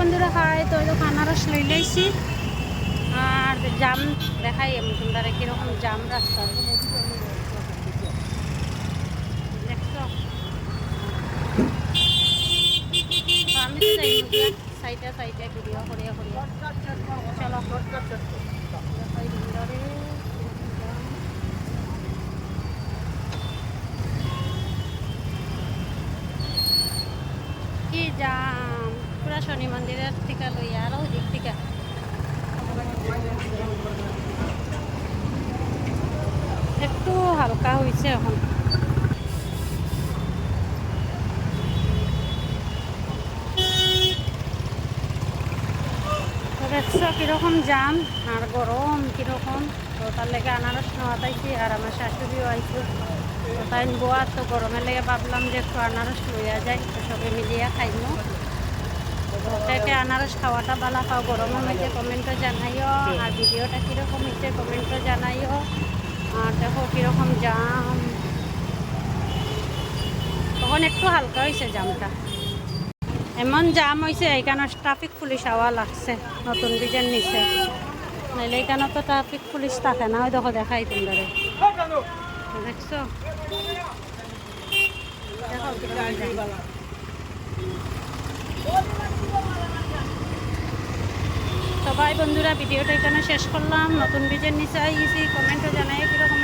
বন্ধুরা খাই তো আনারস লই লাইছি আর জাম দেখাই আমি তোমরা কিরকম জাম রাস্তা দেখছো। আমি তো যাই সাইডে সাইডে ভিডিও করিয়া করিয়া চলো দেখাই তোমরা রে। কি জাম পুরা শনি মন্দিরের থেকে লইয়া আর ওই দিক থেকে একটু হালকা হয়েছে এখন। দেখছো কিরকম জাম আর গরম কিরকম, তো তার লেগে আনারস নেওয়া পাইছি আর আমার শাশুড়িও আইছে তো তাই বোয়া তো গরমের লেগে ভাবলাম যে একটু আনারস লইয়া যায় তো সবাই মিলিয়া খাইনো। ওটাকে আনারস খাওয়াটা ভালো খাও গরমের মধ্যে কমেন্টও জানাইও আর ভিডিওটা কীরকম হচ্ছে কমেন্টও জানাইও। আর দেখো কীরকম জাম, তখন একটু হালকা হয়েছে জামটা, এমন জাম হয়েছে এইখানে ট্রাফিক পুলিশ আওয়া লাগছে নতুন ব্রিজের নিচে, নাইলে এইখানে তো ট্রাফিক পুলিশ থাকে না। ওই দেখো দেখাই তোমরা দেখছো দেখো সবাই বন্ধুরা ভিডিওটা এখানে শেষ করলাম। নতুন ব্রিজের নিচে আইছি, কমেন্টও জানাই কীরকম